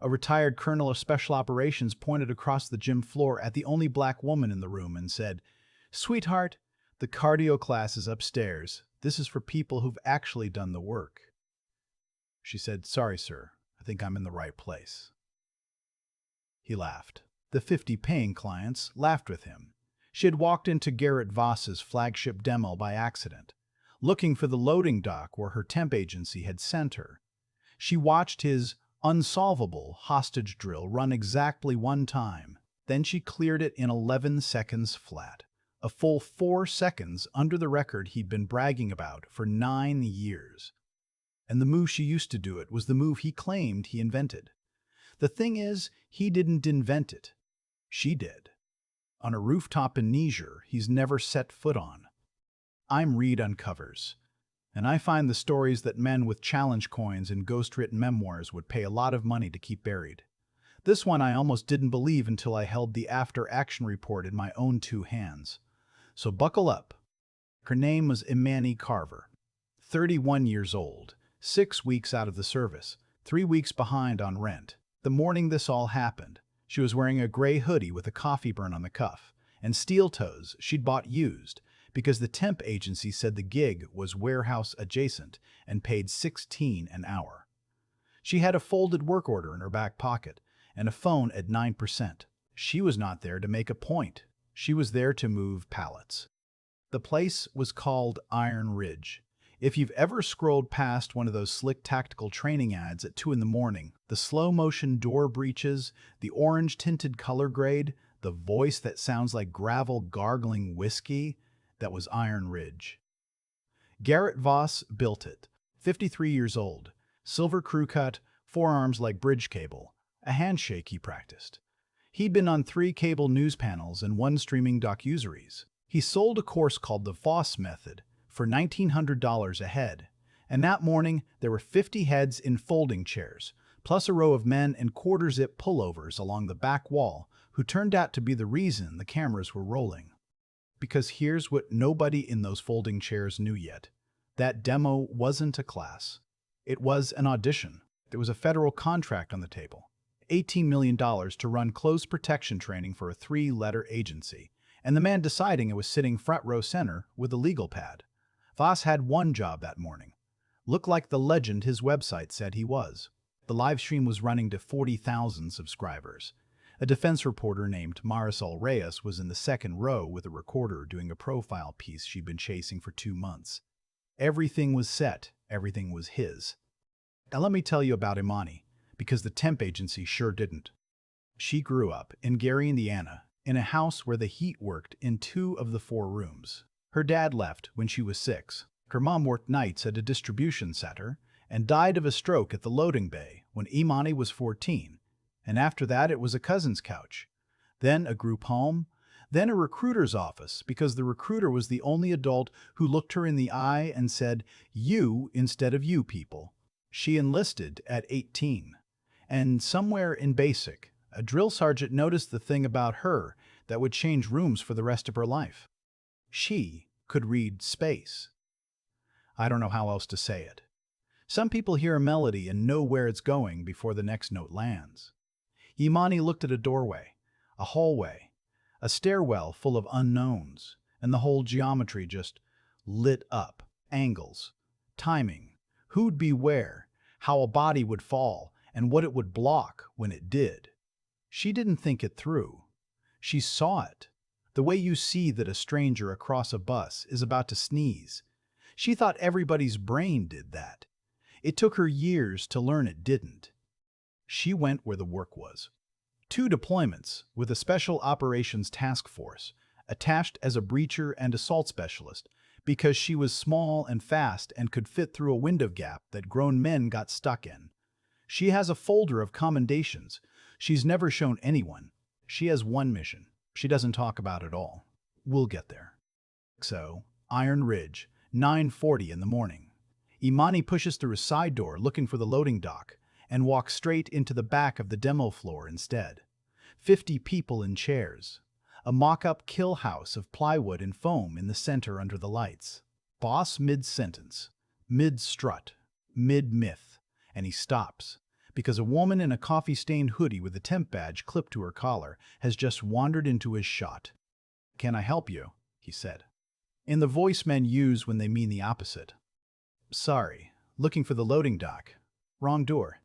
A retired colonel of special operations pointed across the gym floor at the only black woman in the room and said, "Sweetheart, the cardio class is upstairs. This is for people who've actually done the work." She said, "Sorry, sir. I think I'm in the right place." He laughed. The 50 paying clients laughed with him. She had walked into Garrett Voss's flagship demo by accident, looking for the loading dock where her temp agency had sent her. She watched his unsolvable hostage drill run exactly one time. Then she cleared it in 11 seconds flat, a full 4 seconds under the record he'd been bragging about for 9 years. And the move she used to do it was the move he claimed he invented. The thing is, he didn't invent it. She did. On a rooftop in Niger he's never set foot on. I'm Reid Uncovers, and I find the stories that men with challenge coins and ghost-written memoirs would pay a lot of money to keep buried. This one I almost didn't believe until I held the after-action report in my own 2 hands. So buckle up. Her name was Imani Carver, 31 years old, 6 weeks out of the service, 3 weeks behind on rent. The morning this all happened, she was wearing a gray hoodie with a coffee burn on the cuff, and steel toes she'd bought used because the temp agency said the gig was warehouse adjacent and paid $16 an hour. She had a folded work order in her back pocket and a phone at 9%. She was not there to make a point. She was there to move pallets. The place was called Iron Ridge. If you've ever scrolled past one of those slick tactical training ads at 2 in the morning, the slow-motion door breaches, the orange-tinted color grade, the voice that sounds like gravel gargling whiskey, that was Iron Ridge. Garrett Voss built it, 53 years old, silver crew cut, forearms like bridge cable, a handshake he practiced. He'd been on 3 cable news panels and 1 streaming docuseries. He sold a course called the Voss Method for $1,900 a head, and that morning there were 50 heads in folding chairs, plus a row of men in quarter-zip pullovers along the back wall who turned out to be the reason the cameras were rolling. Because here's what nobody in those folding chairs knew yet. That demo wasn't a class. It was an audition. There was a federal contract on the table, $18 million to run close protection training for a 3-letter agency, and the man deciding it was sitting front row center with a legal pad. Voss had one job that morning. Look like the legend his website said he was. The live stream was running to 40,000 subscribers. A defense reporter named Marisol Reyes was in the second row with a recorder doing a profile piece she'd been chasing for 2 months. Everything was set. Everything was his. Now let me tell you about Imani, because the temp agency sure didn't. She grew up in Gary, Indiana, in a house where the heat worked in 2 of the 4 rooms. Her dad left when she was 6. Her mom worked nights at a distribution center and died of a stroke at the loading bay when Imani was 14. And after that, it was a cousin's couch, then a group home, then a recruiter's office because the recruiter was the only adult who looked her in the eye and said, "You instead of you people." She enlisted at 18. And somewhere in basic, a drill sergeant noticed the thing about her that would change rooms for the rest of her life. She could read space. I don't know how else to say it. Some people hear a melody and know where it's going before the next note lands. Imani looked at a doorway, a hallway, a stairwell full of unknowns, and the whole geometry just lit up. Angles, timing, who'd be where, how a body would fall, and what it would block when it did. She didn't think it through. She saw it, the way you see that a stranger across a bus is about to sneeze. She thought everybody's brain did that. It took her years to learn it didn't. She went where the work was. 2 deployments with a Special Operations Task Force, attached as a breacher and assault specialist, because she was small and fast and could fit through a window gap that grown men got stuck in. She has a folder of commendations she's never shown anyone. She has one mission. She doesn't talk about it all. We'll get there. So, Iron Ridge, 9:40 in the morning. Imani pushes through a side door looking for the loading dock and walks straight into the back of the demo floor instead. 50 people in chairs. A mock-up kill house of plywood and foam in the center under the lights. Boss mid-sentence, mid-strut, mid-myth, and he stops because a woman in a coffee-stained hoodie with a temp badge clipped to her collar has just wandered into his shot. "Can I help you?" he said, in the voice men use when they mean the opposite. "Sorry, looking for the loading dock. Wrong door."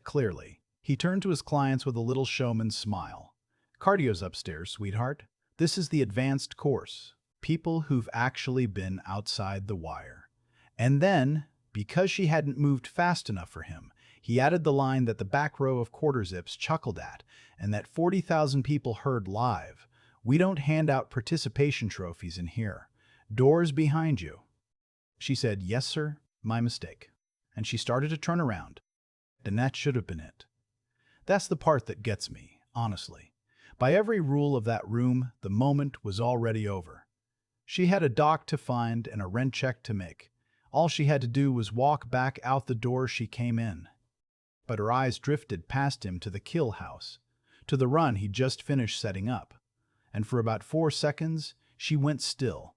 Clearly, he turned to his clients with a little showman's smile. "Cardio's upstairs, sweetheart. This is the advanced course. People who've actually been outside the wire." And then, because she hadn't moved fast enough for him, he added the line that the back row of quarter zips chuckled at and that 40,000 people heard live. "We don't hand out participation trophies in here. Doors behind you." She said, "Yes, sir, my mistake." And she started to turn around. And that should have been it. That's the part that gets me, honestly. By every rule of that room, the moment was already over. She had a dock to find and a rent check to make. All she had to do was walk back out the door she came in. But her eyes drifted past him to the kill house, to the run he'd just finished setting up. And for about 4 seconds, she went still.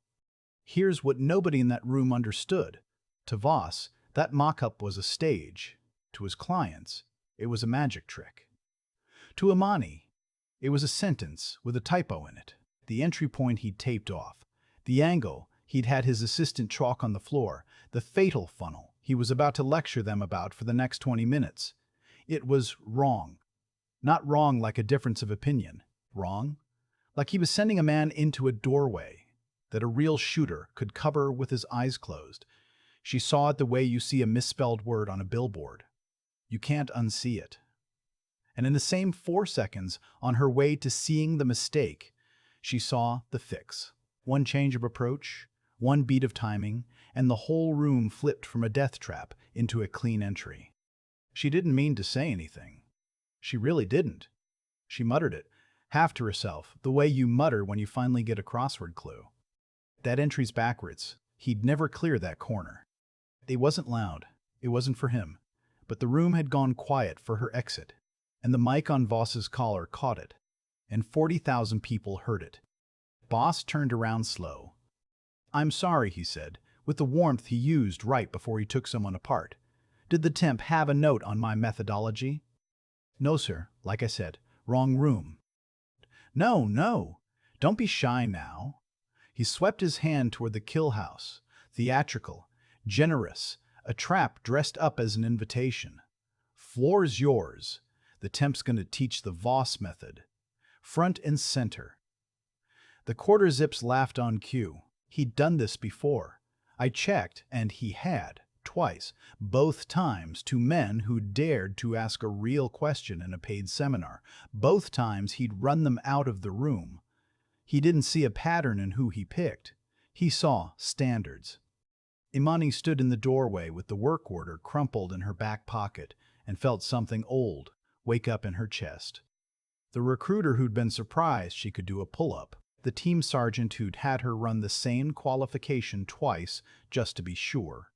Here's what nobody in that room understood. To Voss, that mock-up was a stage. To his clients, it was a magic trick. To Imani, it was a sentence with a typo in it. The entry point he'd taped off. The angle he'd had his assistant chalk on the floor. The fatal funnel he was about to lecture them about for the next 20 minutes. It was wrong. Not wrong like a difference of opinion. Wrong like he was sending a man into a doorway that a real shooter could cover with his eyes closed. She saw it the way you see a misspelled word on a billboard. You can't unsee it. And in the same 4 seconds, on her way to seeing the mistake, she saw the fix. One change of approach, one beat of timing, and the whole room flipped from a death trap into a clean entry. She didn't mean to say anything. She really didn't. She muttered it, half to herself, the way you mutter when you finally get a crossword clue. That entry's backwards. He'd never clear that corner. It wasn't loud. It wasn't for him. But the room had gone quiet for her exit, and the mic on Voss's collar caught it, and 40,000 people heard it. Voss turned around slow. "I'm sorry," he said, with the warmth he used right before he took someone apart. "Did the temp have a note on my methodology?" "No, sir. Like I said, wrong room." "No, no. Don't be shy now." He swept his hand toward the kill house, theatrical, generous, a trap dressed up as an invitation. "Floor's yours. The temp's going to teach the Voss method. Front and center." The quarter zips laughed on cue. He'd done this before. I checked, and he had, twice, both times to men who dared to ask a real question in a paid seminar. Both times he'd run them out of the room. He didn't see a pattern in who he picked. He saw standards. Imani stood in the doorway with the work order crumpled in her back pocket and felt something old wake up in her chest. The recruiter who'd been surprised she could do a pull-up. The team sergeant who'd had her run the same qualification twice just to be sure.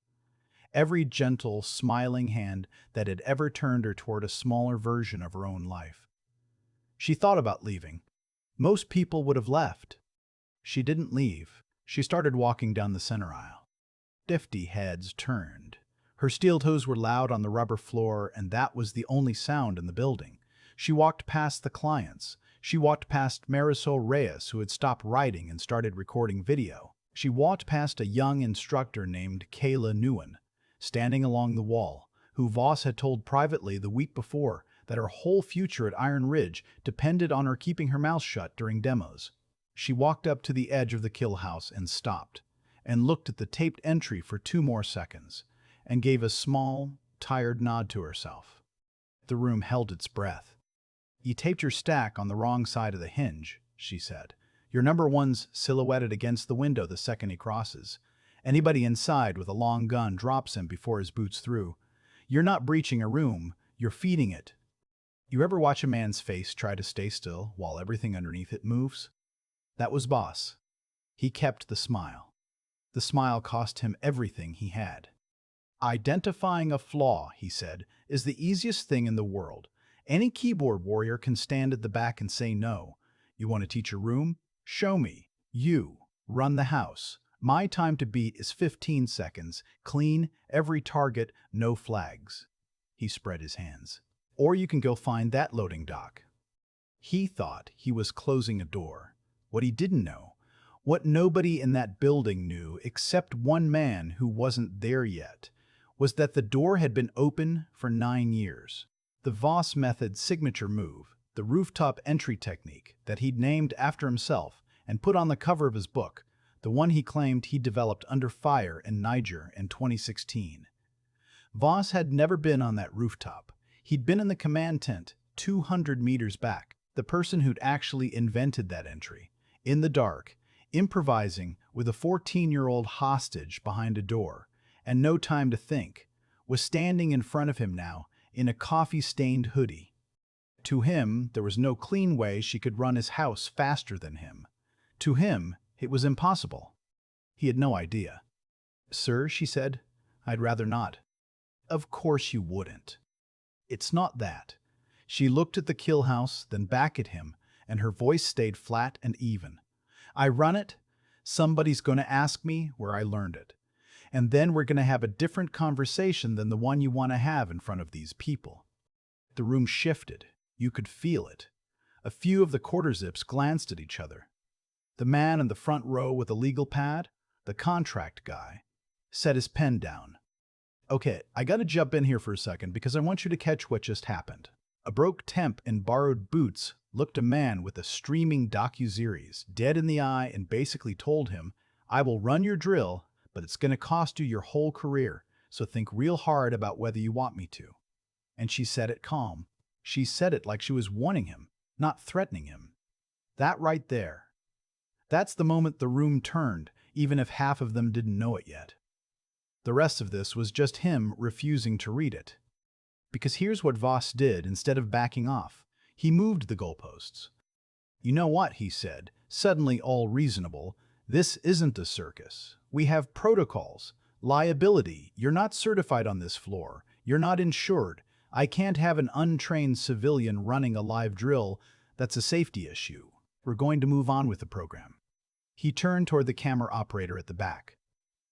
Every gentle, smiling hand that had ever turned her toward a smaller version of her own life. She thought about leaving. Most people would have left. She didn't leave. She started walking down the center aisle. 50 heads turned. Her steel toes were loud on the rubber floor, and that was the only sound in the building. She walked past the clients. She walked past Marisol Reyes, who had stopped writing and started recording video. She walked past a young instructor named Kayla Nguyen, standing along the wall, who Voss had told privately the week before that her whole future at Iron Ridge depended on her keeping her mouth shut during demos. She walked up to the edge of the kill house and stopped, and looked at the taped entry for 2 more seconds, and gave a small, tired nod to herself. The room held its breath. "You taped your stack on the wrong side of the hinge," she said. "Your number 1's silhouetted against the window the second he crosses. Anybody inside with a long gun drops him before his boot's through. You're not breaching a room, you're feeding it." You ever watch a man's face try to stay still while everything underneath it moves? That was Voss. He kept the smile. The smile cost him everything he had. "Identifying a flaw," he said, "is the easiest thing in the world. Any keyboard warrior can stand at the back and say no. You want to teach a room? Show me. You run the house. My time to beat is 15 seconds. Clean, every target, no flags." He spread his hands. or you can go find that loading dock. He thought he was closing a door. What he didn't know, what nobody in that building knew except one man who wasn't there yet, was that the door had been open for 9 years. The Voss method signature move, the rooftop entry technique that he'd named after himself and put on the cover of his book, the one he claimed he developed under fire in Niger in 2016. Voss had never been on that rooftop. He'd been in the command tent 200 meters back, the person who'd actually invented that entry, in the dark, improvising with a 14-year-old hostage behind a door, and no time to think, was standing in front of him now in a coffee-stained hoodie. To him, there was no clean way she could run his house faster than him. To him, it was impossible. He had no idea. "Sir," she said, "I'd rather not." "Of course you wouldn't." "It's not that." She looked at the kill house, then back at him, and her voice stayed flat and even. "I run it. Somebody's going to ask me where I learned it. And then we're going to have a different conversation than the one you want to have in front of these people." The room shifted. You could feel it. A few of the quarter zips glanced at each other. The man in the front row with a legal pad, the contract guy, set his pen down. "Okay, I gotta jump in here for a second because I want you to catch what just happened." A broke temp in borrowed boots looked a man with a streaming docu-series dead in the eye and basically told him, "I will run your drill, but it's gonna cost you your whole career, so think real hard about whether you want me to." And she said it calm. She said it like she was warning him, not threatening him. That right there. That's the moment the room turned, even if half of them didn't know it yet. The rest of this was just him refusing to read it. Because here's what Voss did instead of backing off. He moved the goalposts. "You know what," he said, suddenly all reasonable, "this isn't a circus. We have protocols. Liability. You're not certified on this floor. You're not insured. I can't have an untrained civilian running a live drill. That's a safety issue. We're going to move on with the program." He turned toward the camera operator at the back.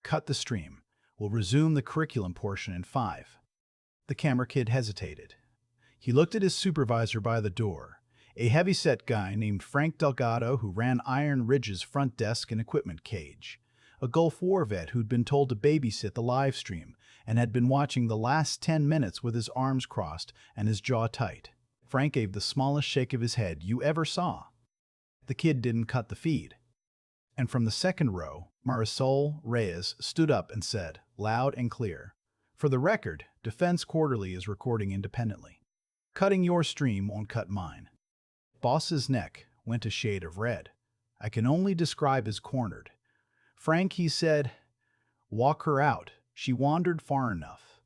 "Cut the stream. We'll resume the curriculum portion in 5. The camera kid hesitated. He looked at his supervisor by the door, a heavy-set guy named Frank Delgado who ran Iron Ridge's front desk and equipment cage, a Gulf War vet who'd been told to babysit the live stream and had been watching the last 10 minutes with his arms crossed and his jaw tight. Frank gave the smallest shake of his head you ever saw. The kid didn't cut the feed. And from the second row, Marisol Reyes stood up and said, loud and clear, "For the record, Defense Quarterly is recording independently. Cutting your stream won't cut mine." Boss's neck went a shade of red. I can only describe as cornered. "Frank," he said, "walk her out. She wandered far enough."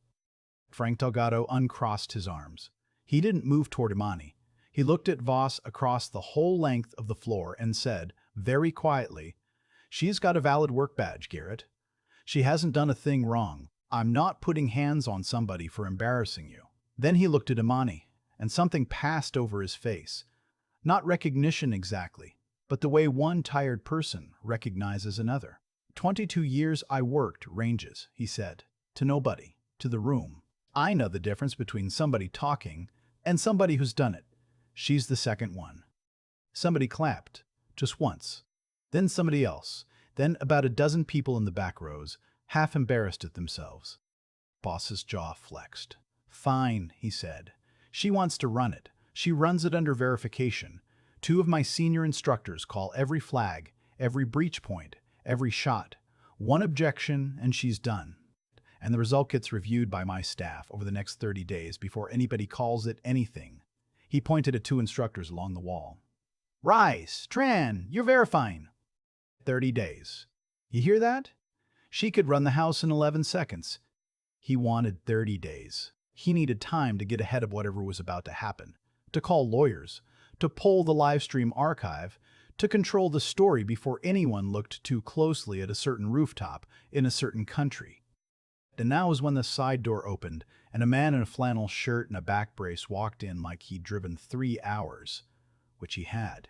Frank Delgado uncrossed his arms. He didn't move toward Imani. He looked at Voss across the whole length of the floor and said, very quietly, "She's got a valid work badge, Garrett. She hasn't done a thing wrong. I'm not putting hands on somebody for embarrassing you." Then he looked at Imani, and something passed over his face. Not recognition exactly, but the way one tired person recognizes another. 22 years I worked ranges," he said, "to nobody, to the room. I know the difference between somebody talking and somebody who's done it. She's the second one." Somebody clapped, just once. Then somebody else. Then about a dozen people in the back rows, half embarrassed at themselves. Boss's jaw flexed. "Fine," he said. "She wants to run it. She runs it under verification. 2 of my senior instructors call every flag, every breach point, every shot. 1 objection, and she's done. And the result gets reviewed by my staff over the next 30 days before anybody calls it anything." He pointed at 2 instructors along the wall. "Rise, Tran, you're verifying." 30 days. You hear that? She could run the house in 11 seconds. He wanted 30 days. He needed time to get ahead of whatever was about to happen, to call lawyers, to pull the live stream archive, to control the story before anyone looked too closely at a certain rooftop in a certain country. And now is when the side door opened, and a man in a flannel shirt and a back brace walked in like he'd driven 3 hours, which he had.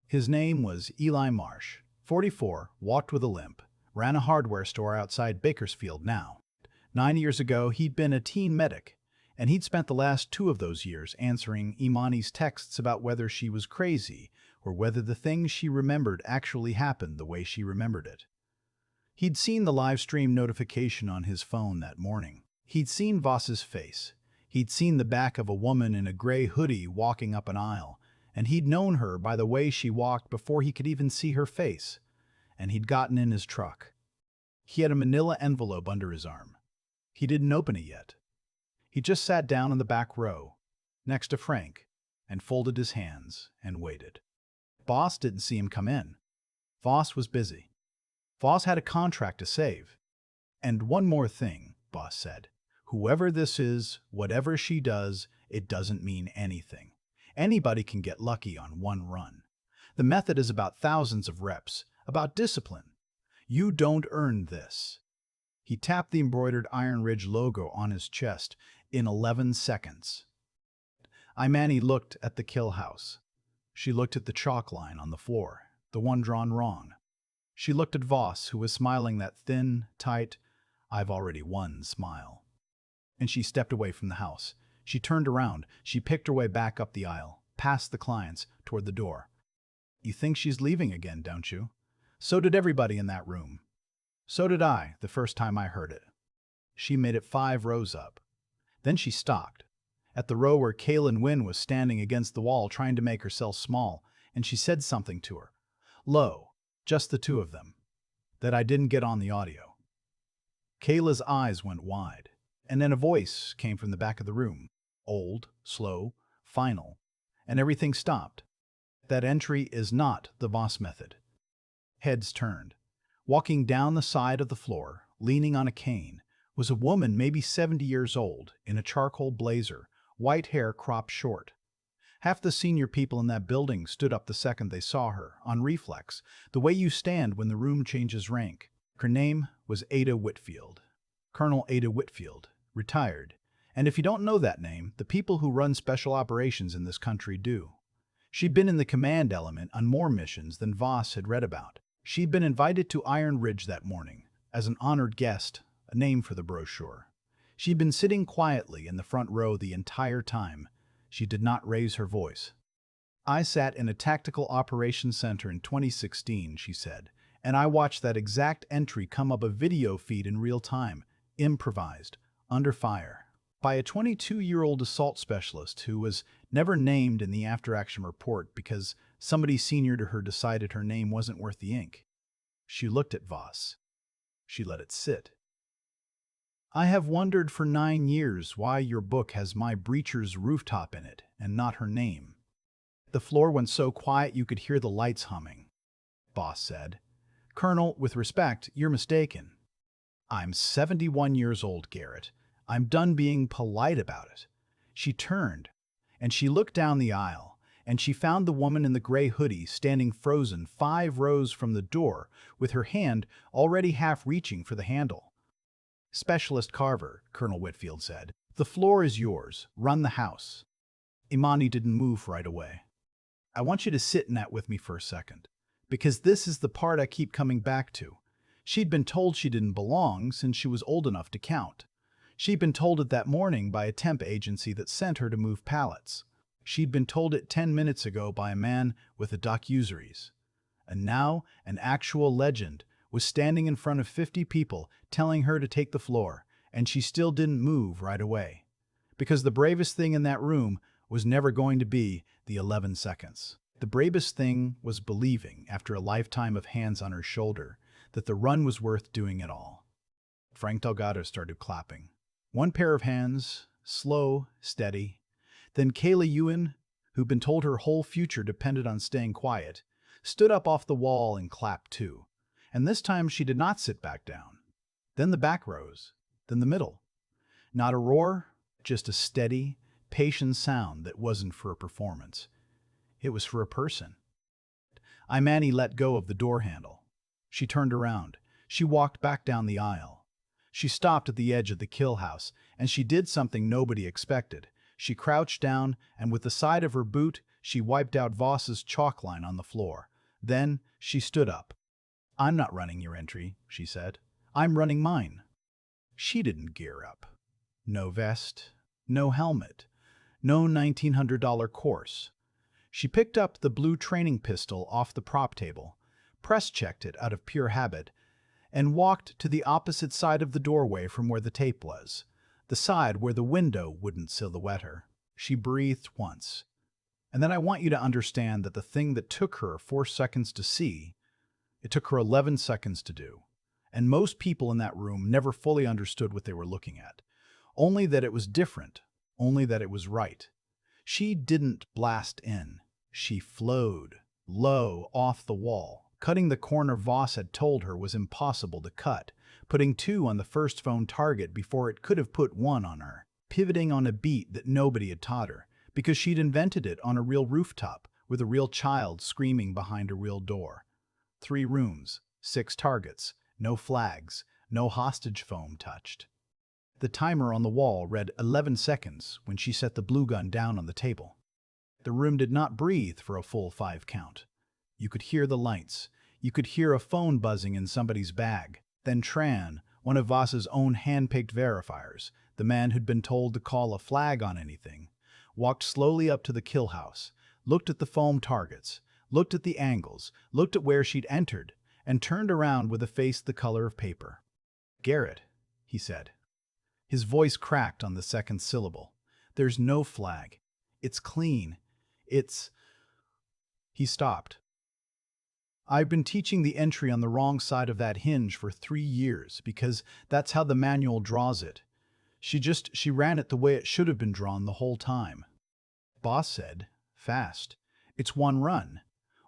His name was Eli Marsh, 44, walked with a limp, ran a hardware store outside Bakersfield now. 9 years ago, he'd been a teen medic, And he'd spent the last 2 of those years answering Imani's texts about whether she was crazy or whether the things she remembered actually happened the way she remembered it. He'd seen the live stream notification on his phone that morning. He'd seen Voss's face. He'd seen the back of a woman in a gray hoodie walking up an aisle, and he'd known her by the way she walked before he could even see her face. And he'd gotten in his truck. He had a manila envelope under his arm. He didn't open it yet. He just sat down in the back row, next to Frank, and folded his hands and waited. Voss didn't see him come in. Voss was busy. Voss had a contract to save. And one more thing, Voss said. Whoever this is, whatever she does, it doesn't mean anything. Anybody can get lucky on one run. The method is about thousands of reps, about discipline. You don't earn this. He tapped the embroidered Iron Ridge logo on his chest in 11 seconds. Imani looked at the kill house. She looked at the chalk line on the floor, the one drawn wrong. She looked at Voss, who was smiling that thin, tight, "I've already won" smile. And she stepped away from the house. She turned around. She picked her way back up the aisle, past the clients, toward the door. You think she's leaving again, don't you? So did everybody in that room. So did I, the first time I heard it. She made it 5 rows up. Then she stopped, at the row where Kaylin Wynn was standing against the wall trying to make herself small, and she said something to her. Low, just the 2 of them. That I didn't get on the audio. Kayla's eyes went wide, and then a voice came from the back of the room. Old, slow, final, and everything stopped. That entry is not the Voss method. Heads turned. Walking down the side of the floor, leaning on a cane, was a woman maybe 70 years old, in a charcoal blazer, white hair cropped short. Half the senior people in that building stood up the second they saw her, on reflex, the way you stand when the room changes rank. Her name was Ada Whitfield. Colonel Ada Whitfield, retired. And if you don't know that name, the people who run special operations in this country do. She'd been in the command element on more missions than Voss had read about. She'd been invited to Iron Ridge that morning, as an honored guest, a name for the brochure. She'd been sitting quietly in the front row the entire time. She did not raise her voice. I sat in a tactical operations center in 2016, she said, and I watched that exact entry come up a video feed in real time, improvised, under fire, by a 22-year-old assault specialist who was never named in the after-action report because somebody senior to her decided her name wasn't worth the ink. She looked at Voss. She let it sit. I have wondered for 9 years why your book has my breacher's rooftop in it and not her name. The floor went so quiet you could hear the lights humming. Voss said, Colonel, with respect, you're mistaken. I'm 71 years old, Garrett. I'm done being polite about it. She turned, and she looked down the aisle, and she found the woman in the gray hoodie standing frozen 5 rows from the door with her hand already half reaching for the handle. Specialist Carver, Colonel Whitfield said, the floor is yours. Run the house. Imani didn't move right away. I want you to sit in that with me for a second, because this is the part I keep coming back to. She'd been told she didn't belong since she was old enough to count. She'd been told it that morning by a temp agency that sent her to move pallets. She'd been told it 10 minutes ago by a man with a docuseries. And now an actual legend was standing in front of 50 people telling her to take the floor, and she still didn't move right away. Because the bravest thing in that room was never going to be the 11 seconds. The bravest thing was believing, after a lifetime of hands on her shoulder, that the run was worth doing it all. Frank Delgado started clapping. One pair of hands, slow, steady. Then Kayla Ewan, who'd been told her whole future depended on staying quiet, stood up off the wall and clapped too. And this time she did not sit back down. Then the back rows, then the middle. Not a roar, just a steady, patient sound that wasn't for a performance. It was for a person. Imani let go of the door handle. She turned around. She walked back down the aisle. She stopped at the edge of the kill house, and she did something nobody expected. She crouched down, and with the side of her boot, she wiped out Voss's chalk line on the floor. Then she stood up. I'm not running your entry, she said. I'm running mine. She didn't gear up. No vest, no helmet, no $1,900 course. She picked up the blue training pistol off the prop table, press-checked it out of pure habit, and walked to the opposite side of the doorway from where the tape was, the side where the window wouldn't silhouette her. She breathed once. And then I want you to understand that the thing that took her 4 seconds to see, it took her 11 seconds to do. And most people in that room never fully understood what they were looking at. Only that it was different, only that it was right. She didn't blast in. She flowed, low, off the wall, cutting the corner Voss had told her was impossible to cut, putting 2 on the first phone target before it could have put 1 on her, pivoting on a beat that nobody had taught her, because she'd invented it on a real rooftop, with a real child screaming behind a real door. 3 rooms, 6 targets, no flags, no hostage foam touched. The timer on the wall read 11 seconds when she set the blue gun down on the table. The room did not breathe for a full 5 count. You could hear the lights. You could hear a phone buzzing in somebody's bag. Then Tran, one of Voss's own hand-picked verifiers, the man who'd been told to call a flag on anything, walked slowly up to the kill house, looked at the foam targets, looked at the angles, looked at where she'd entered, and turned around with a face the color of paper. "Garrett," he said. His voice cracked on the second syllable. "There's no flag. It's clean. It's—" He stopped. "I've been teaching the entry on the wrong side of that hinge for 3 years because that's how the manual draws it. She ran it the way it should have been drawn the whole time." Boss said, fast, "It's 1 run.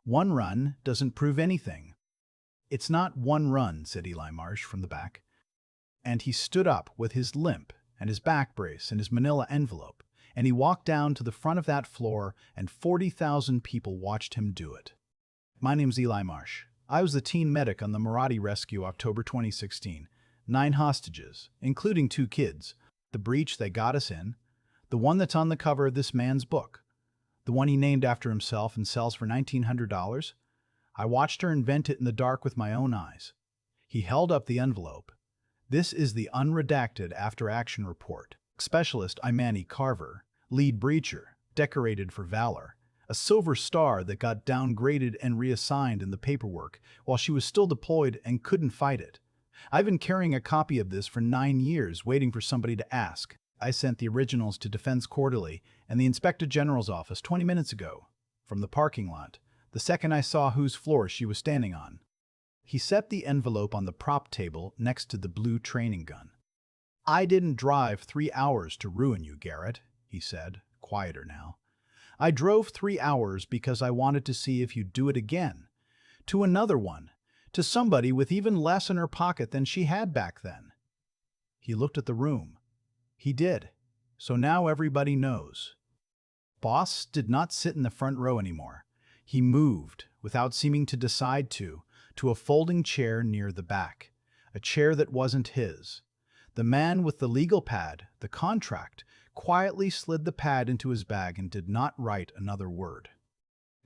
1 run doesn't prove anything." "It's not 1 run," said Eli Marsh from the back. And he stood up with his limp and his back brace and his manila envelope, and he walked down to the front of that floor, and 40,000 people watched him do it. "My name's Eli Marsh. I was the teen medic on the Marathi rescue October 2016. 9 hostages, including 2 kids. The breach they got us in, the one that's on the cover of this man's book, the one he named after himself and sells for $1,900. I watched her invent it in the dark with my own eyes." He held up the envelope. "This is the unredacted after-action report. Specialist Imani Carver, lead breacher, decorated for valor, a silver star that got downgraded and reassigned in the paperwork while she was still deployed and couldn't fight it. I've been carrying a copy of this for 9 years, waiting for somebody to ask. I sent the originals to Defense Quarterly and the Inspector General's office 20 minutes ago, from the parking lot, the second I saw whose floor she was standing on." He set the envelope on the prop table next to the blue training gun. "I didn't drive 3 hours to ruin you, Garrett," he said, quieter now. "I drove 3 hours because I wanted to see if you'd do it again. To another one. To somebody with even less in her pocket than she had back then." He looked at the room. He did. So now everybody knows. Boss did not sit in the front row anymore. He moved, without seeming to decide to a folding chair near the back, a chair that wasn't his. The man with the legal pad, the contract, quietly slid the pad into his bag and did not write another word.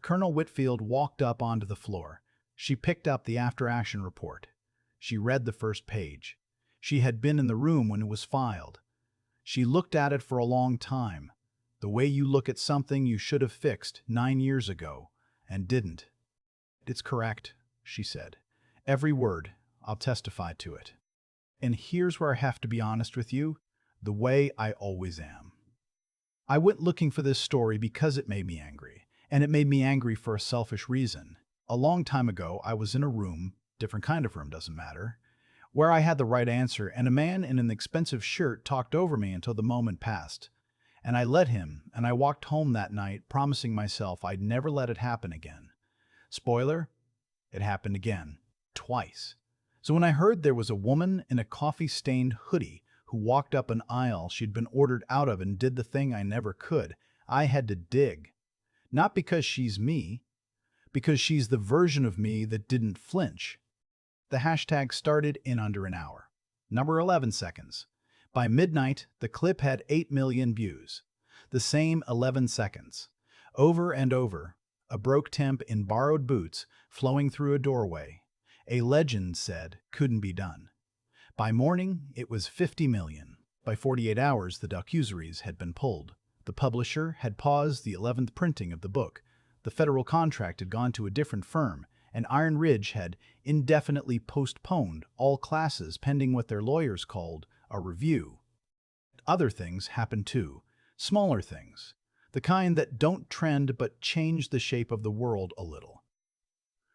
Colonel Whitfield walked up onto the floor. She picked up the after-action report. She read the first page. She had been in the room when it was filed. She looked at it for a long time, the way you look at something you should have fixed 9 years ago, and didn't. "It's correct," she said. "Every word. I'll testify to it. And here's where I have to be honest with you, the way I always am. I went looking for this story because it made me angry, and it made me angry for a selfish reason. A long time ago, I was in a room, different kind of room, doesn't matter, where I had the right answer, and a man in an expensive shirt talked over me until the moment passed. And I let him, and I walked home that night promising myself I'd never let it happen again. Spoiler, it happened again. Twice. So when I heard there was a woman in a coffee-stained hoodie who walked up an aisle she'd been ordered out of and did the thing I never could, I had to dig. Not because she's me, because she's the version of me that didn't flinch. The hashtag started in under an hour. Number 11 seconds. By midnight, the clip had 8 million views. The same 11 seconds. Over and over, a broke temp in borrowed boots flowing through a doorway. A legend said couldn't be done. By morning, it was 50 million. By 48 hours, the documentaries had been pulled. The publisher had paused the 11th printing of the book. The federal contract had gone to a different firm, and Iron Ridge had indefinitely postponed all classes pending what their lawyers called a review. Other things happened too, smaller things, the kind that don't trend but change the shape of the world a little.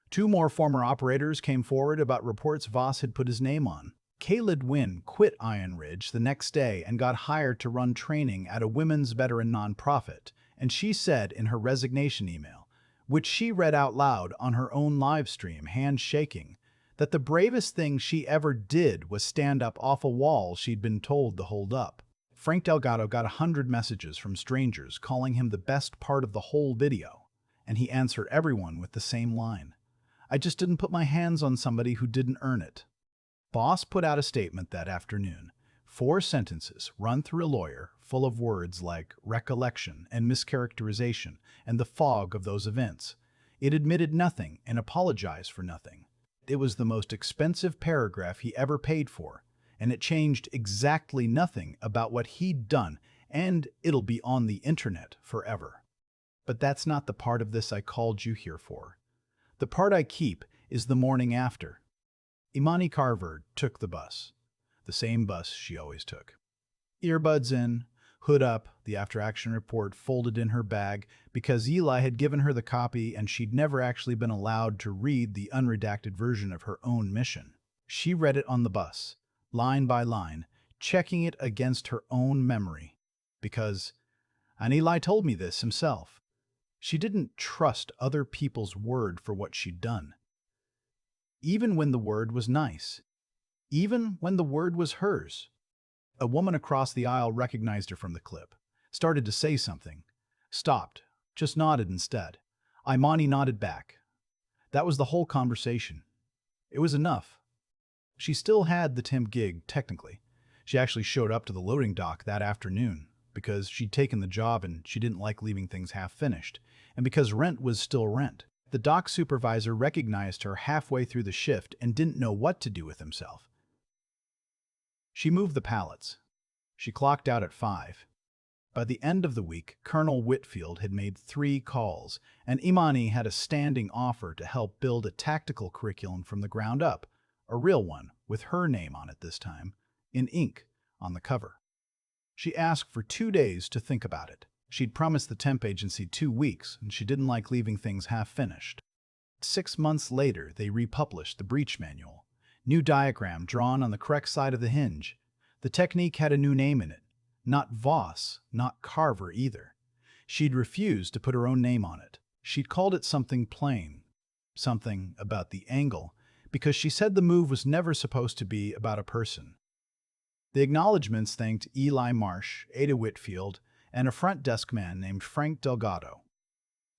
Two more former operators came forward about reports Voss had put his name on. Khaled Wynn quit Iron Ridge the next day and got hired to run training at a women's veteran nonprofit, and she said in her resignation email, which she read out loud on her own live stream, hands shaking, that the bravest thing she ever did was stand up off a wall she'd been told to hold up. Frank Delgado got 100 messages from strangers calling him the best part of the whole video, and he answered everyone with the same line: "I just didn't put my hands on somebody who didn't earn it." Voss put out a statement that afternoon, 4 sentences run through a lawyer, full of words like recollection and mischaracterization and the fog of those events. It admitted nothing and apologized for nothing. It was the most expensive paragraph he ever paid for, and it changed exactly nothing about what he'd done, and it'll be on the internet forever. But that's not the part of this I called you here for. The part I keep is the morning after. Imani Carver took the bus, the same bus she always took. Earbuds in, hood up, the after-action report folded in her bag because Eli had given her the copy and she'd never actually been allowed to read the unredacted version of her own mission. She read it on the bus, line by line, checking it against her own memory. And Eli told me this himself, she didn't trust other people's word for what she'd done. Even when the word was nice. Even when the word was hers. A woman across the aisle recognized her from the clip, started to say something, stopped, just nodded instead. Imani nodded back. That was the whole conversation. It was enough. She still had the temp gig, technically. She actually showed up to the loading dock that afternoon because she'd taken the job and she didn't like leaving things half-finished, and because rent was still rent. The dock supervisor recognized her halfway through the shift and didn't know what to do with himself. She moved the pallets. She clocked out at 5. By the end of the week, Colonel Whitfield had made 3 calls, and Imani had a standing offer to help build a tactical curriculum from the ground up, a real one, with her name on it this time, in ink on the cover. She asked for 2 days to think about it. She'd promised the temp agency 2 weeks, and she didn't like leaving things half-finished. 6 months later, they republished the breach manual. New diagram drawn on the correct side of the hinge. The technique had a new name in it. Not Voss, not Carver either. She'd refused to put her own name on it. She'd called it something plain, something about the angle, because she said the move was never supposed to be about a person. The acknowledgments thanked Eli Marsh, Ada Whitfield, and a front desk man named Frank Delgado.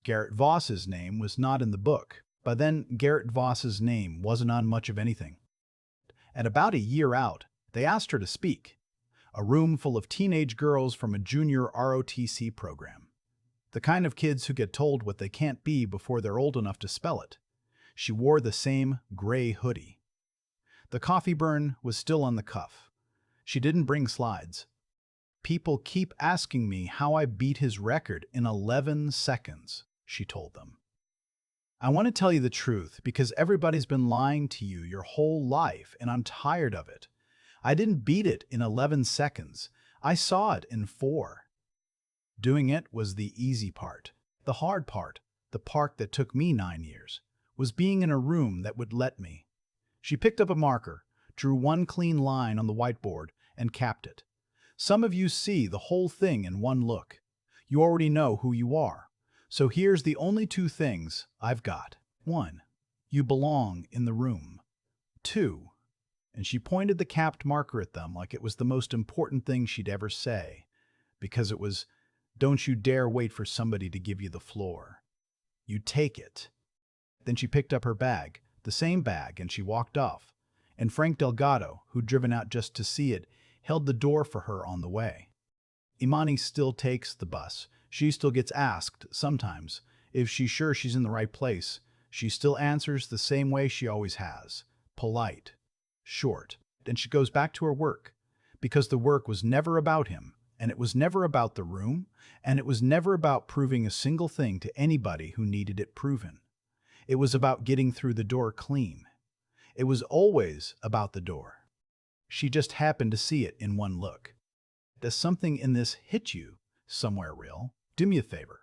Garrett Voss's name was not in the book, but then Garrett Voss's name wasn't on much of anything. At about a year out, they asked her to speak. A room full of teenage girls from a junior ROTC program. The kind of kids who get told what they can't be before they're old enough to spell it. She wore the same gray hoodie. The coffee burn was still on the cuff. She didn't bring slides. "People keep asking me how I beat his record in 11 seconds, she told them. "I want to tell you the truth because everybody's been lying to you your whole life and I'm tired of it. I didn't beat it in 11 seconds. I saw it in 4. Doing it was the easy part. The hard part, the part that took me 9 years, was being in a room that would let me." She picked up a marker, drew one clean line on the whiteboard, and capped it. "Some of you see the whole thing in one look. You already know who you are. So here's the only 2 things I've got. 1. You belong in the room. 2. And she pointed the capped marker at them like it was the most important thing she'd ever say, because it was, don't you dare wait for somebody to give you the floor. You take it. Then she picked up her bag, the same bag, and she walked off. And Frank Delgado, who'd driven out just to see it, held the door for her on the way. Imani still takes the bus. She still gets asked, sometimes, if she's sure she's in the right place. She still answers the same way she always has. Polite. Short. And she goes back to her work. because the work was never about him, and it was never about the room, and it was never about proving a single thing to anybody who needed it proven. It was about getting through the door clean. It was always about the door. She just happened to see it in one look. Does something in this hit you somewhere real? Do me a favor.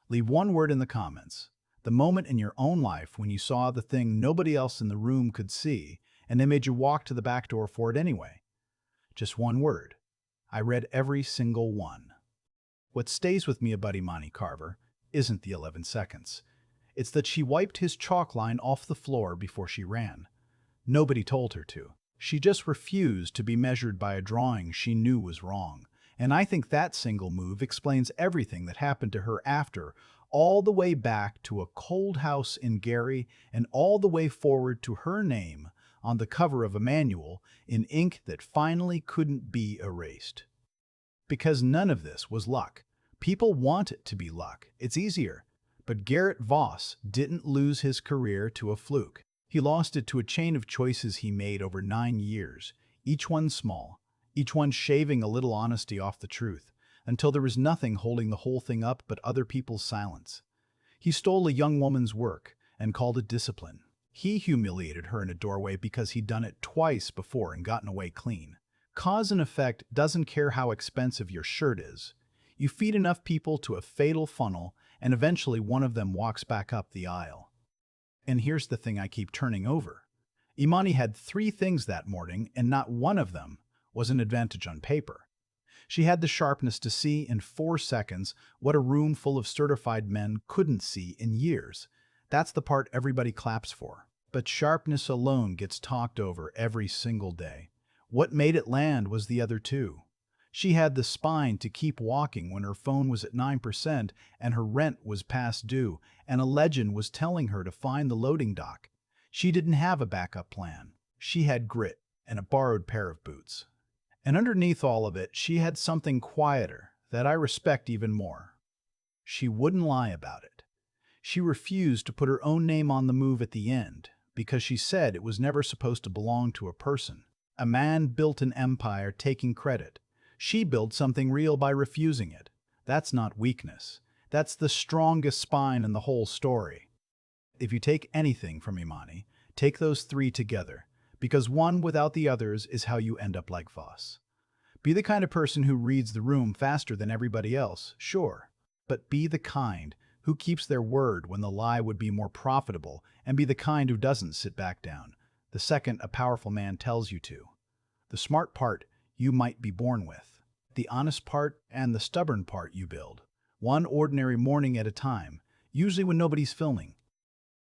Leave one word in the comments. The moment in your own life when you saw the thing nobody else in the room could see, and they made you walk to the back door for it anyway. Just one word. I read every single one. What stays with me about Imani Carver isn't the 11 seconds. It's that she wiped his chalk line off the floor before she ran. Nobody told her to. She just refused to be measured by a drawing she knew was wrong. And I think that single move explains everything that happened to her after, all the way back to a cold house in Gary and all the way forward to her name on the cover of a manual in ink that finally couldn't be erased. Because none of this was luck. People want it to be luck. It's easier. But Garrett Voss didn't lose his career to a fluke. He lost it to a chain of choices he made over 9 years, each one small, each one shaving a little honesty off the truth, until there was nothing holding the whole thing up but other people's silence. He stole a young woman's work and called it discipline. He humiliated her in a doorway because he'd done it twice before and gotten away clean. Cause and effect doesn't care how expensive your shirt is. You feed enough people to a fatal funnel, and eventually one of them walks back up the aisle. And here's the thing I keep turning over. Imani had 3 things that morning, and not one of them was an advantage on paper. She had the sharpness to see in 4 seconds what a room full of certified men couldn't see in years. That's the part everybody claps for. But sharpness alone gets talked over every single day. What made it land was the other 2. She had the spine to keep walking when her phone was at 9% and her rent was past due, and a legend was telling her to find the loading dock. She didn't have a backup plan. She had grit and a borrowed pair of boots. And underneath all of it, she had something quieter that I respect even more. She wouldn't lie about it. She refused to put her own name on the move at the end because she said it was never supposed to belong to a person. A man built an empire taking credit. She built something real by refusing it. That's not weakness. That's the strongest spine in the whole story. If you take anything from Imani, take those 3 together, because one without the others is how you end up like Voss. Be the kind of person who reads the room faster than everybody else, sure, but be the kind who keeps their word when the lie would be more profitable, and be the kind who doesn't sit back down the second a powerful man tells you to. The smart part you might be born with. The honest part and the stubborn part you build. One ordinary morning at a time, usually when nobody's filming.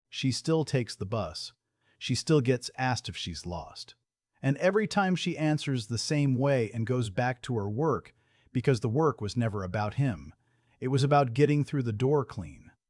She still takes the bus. She still gets asked if she's lost. And every time she answers the same way and goes back to her work, because the work was never about him. It was about getting through the door clean.